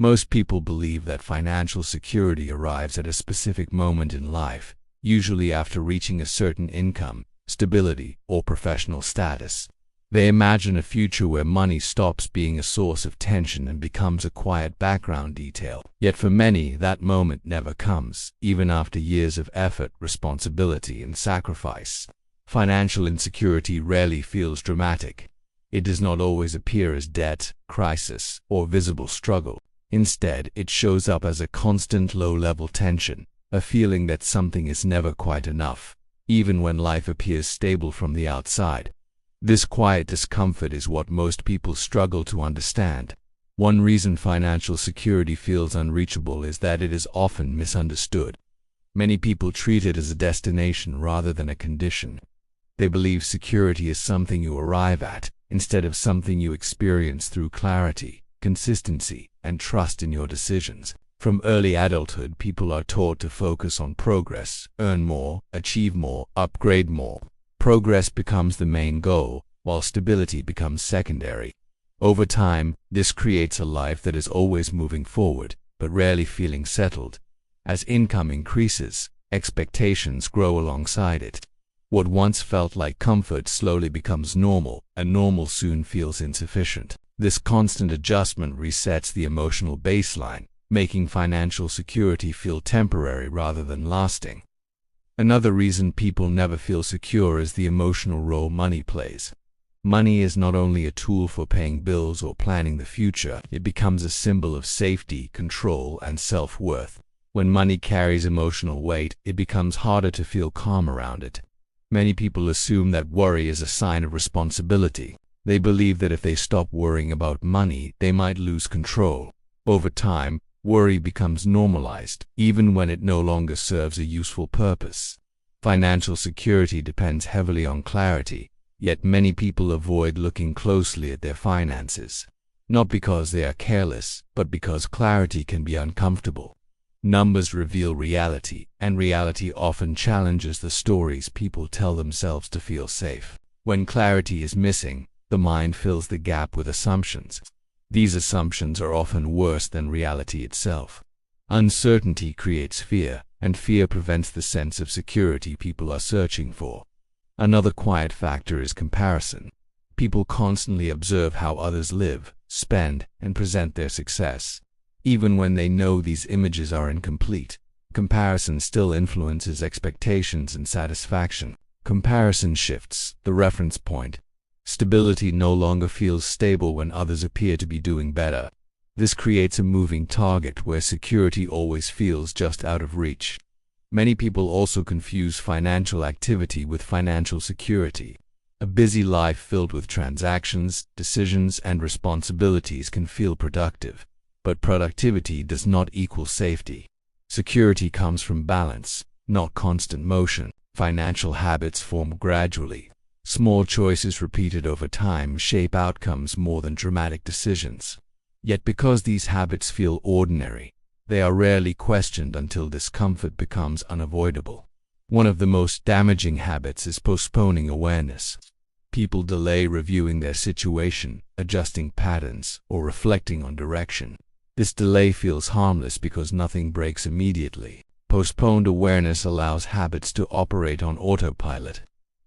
Most people believe that financial security arrives at a specific moment in life, usually after reaching a certain income, stability, or professional status. They imagine a future where money stops being a source of tension and becomes a quiet background detail. Yet for many, that moment never comes, even after years of effort, responsibility, and sacrifice. Financial insecurity rarely feels dramatic. It does not always appear as debt, crisis, or visible struggle. Instead, it shows up as a constant low-level tension, a feeling that something is never quite enough, even when life appears stable from the outside. This quiet discomfort is what most people struggle to understand. One reason financial security feels unreachable is that it is often misunderstood. Many people treat it as a destination rather than a condition. They believe security is something you arrive at, instead of something you experience through clarity, consistency, and trust in your decisions. From early adulthood, people are taught to focus on progress, earn more, achieve more, upgrade more. Progress becomes the main goal, while stability becomes secondary. Over time, this creates a life that is always moving forward, but rarely feeling settled. As income increases, expectations grow alongside it. What once felt like comfort slowly becomes normal, and normal soon feels insufficient. This constant adjustment resets the emotional baseline, making financial security feel temporary rather than lasting. Another reason people never feel secure is the emotional role money plays. Money is not only a tool for paying bills or planning the future, it becomes a symbol of safety, control, and self-worth. When money carries emotional weight, it becomes harder to feel calm around it. Many people assume that worry is a sign of responsibility. They believe that if they stop worrying about money, they might lose control. Over time, worry becomes normalized, even when it no longer serves a useful purpose. Financial security depends heavily on clarity, yet many people avoid looking closely at their finances. Not because they are careless, but because clarity can be uncomfortable. Numbers reveal reality, and reality often challenges the stories people tell themselves to feel safe. When clarity is missing, the mind fills the gap with assumptions. These assumptions are often worse than reality itself. Uncertainty creates fear, and fear prevents the sense of security people are searching for. Another quiet factor is comparison. People constantly observe how others live, spend, and present their success. Even when they know these images are incomplete, comparison still influences expectations and satisfaction. Comparison shifts the reference point. Stability no longer feels stable when others appear to be doing better. This creates a moving target where security always feels just out of reach. Many people also confuse financial activity with financial security. A busy life filled with transactions, decisions, and responsibilities can feel productive, but productivity does not equal safety. Security comes from balance, not constant motion. Financial habits form gradually. Small choices repeated over time shape outcomes more than dramatic decisions. Yet because these habits feel ordinary, they are rarely questioned until discomfort becomes unavoidable. One of the most damaging habits is postponing awareness. People delay reviewing their situation, adjusting patterns, or reflecting on direction. This delay feels harmless because nothing breaks immediately. Postponed awareness allows habits to operate on autopilot.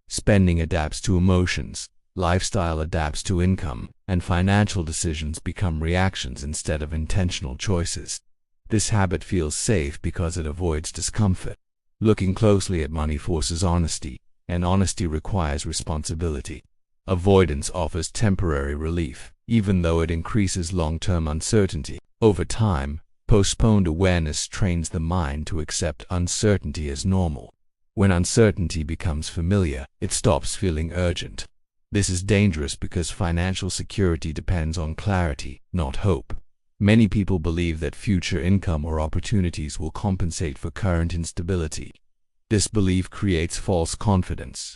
Spending adapts to emotions, lifestyle adapts to income, and financial decisions become reactions instead of intentional choices. This habit feels safe because it avoids discomfort. Looking closely at money forces honesty, and honesty requires responsibility. Avoidance offers temporary relief, even though it increases long-term uncertainty. Over time, postponed awareness trains the mind to accept uncertainty as normal. When uncertainty becomes familiar, it stops feeling urgent. This is dangerous because financial security depends on clarity, not hope. Many people believe that future income or opportunities will compensate for current instability. This belief creates false confidence.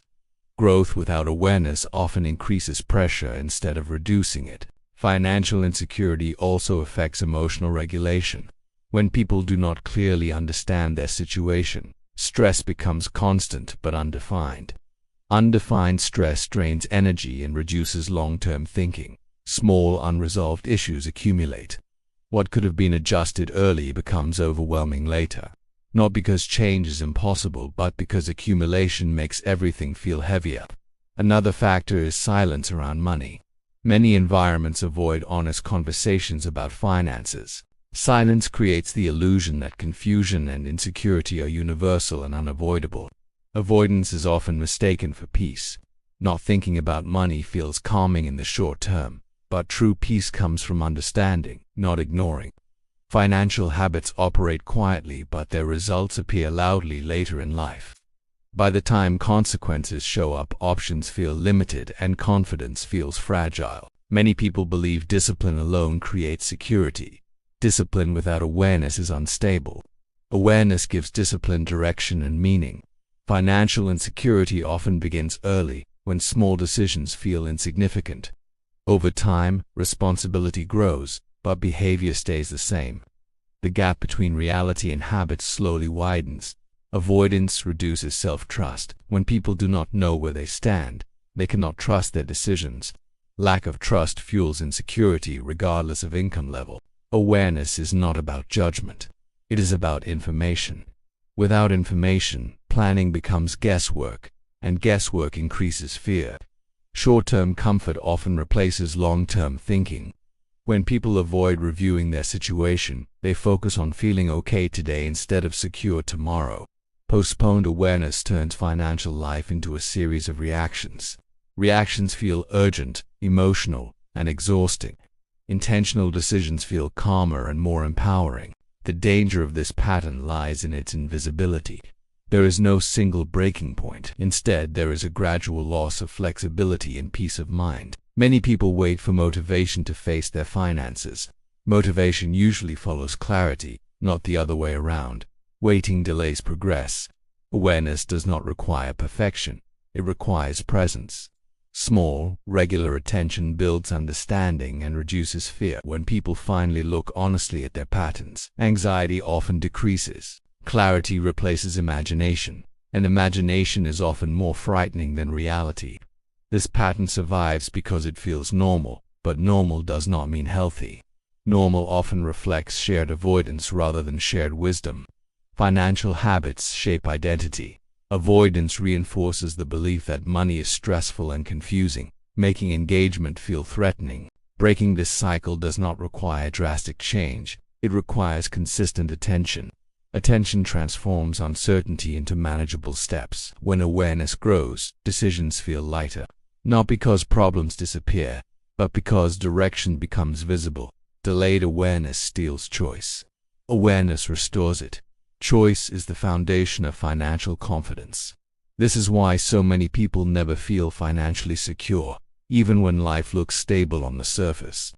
Growth without awareness often increases pressure instead of reducing it. Financial insecurity also affects emotional regulation. When people do not clearly understand their situation, stress becomes constant but undefined. Undefined stress drains energy and reduces long-term thinking. Small unresolved issues accumulate. What could have been adjusted early becomes overwhelming later. Not because change is impossible, but because accumulation makes everything feel heavier. Another factor is silence around money. Many environments avoid honest conversations about finances. Silence creates the illusion that confusion and insecurity are universal and unavoidable. Avoidance is often mistaken for peace. Not thinking about money feels calming in the short term, but true peace comes from understanding, not ignoring. Financial habits operate quietly, but their results appear loudly later in life. By the time consequences show up, options feel limited and confidence feels fragile. Many people believe discipline alone creates security. Discipline without awareness is unstable. Awareness gives discipline direction and meaning. Financial insecurity often begins early, when small decisions feel insignificant. Over time, responsibility grows, but behavior stays the same. The gap between reality and habit slowly widens. Avoidance reduces self-trust. When people do not know where they stand, they cannot trust their decisions. Lack of trust fuels insecurity regardless of income level. Awareness is not about judgment. It is about information. Without information, planning becomes guesswork, and guesswork increases fear. Short-term comfort often replaces long-term thinking. When people avoid reviewing their situation, they focus on feeling okay today instead of secure tomorrow. Postponed awareness turns financial life into a series of reactions. Reactions feel urgent, emotional, and exhausting. Intentional decisions feel calmer and more empowering. The danger of this pattern lies in its invisibility. There is no single breaking point. Instead, there is a gradual loss of flexibility and peace of mind. Many people wait for motivation to face their finances. Motivation usually follows clarity, not the other way around. Waiting delays progress. Awareness does not require perfection. It requires presence. Small, regular attention builds understanding and reduces fear. When people finally look honestly at their patterns, anxiety often decreases. Clarity replaces imagination, and imagination is often more frightening than reality. This pattern survives because it feels normal, but normal does not mean healthy. Normal often reflects shared avoidance rather than shared wisdom. Financial habits shape identity. Avoidance reinforces the belief that money is stressful and confusing, making engagement feel threatening. Breaking this cycle does not require drastic change. It requires consistent attention. Attention transforms uncertainty into manageable steps. When awareness grows, decisions feel lighter. Not because problems disappear, but because direction becomes visible. Delayed awareness steals choice. Awareness restores it. Choice is the foundation of financial confidence. This is why so many people never feel financially secure, even when life looks stable on the surface.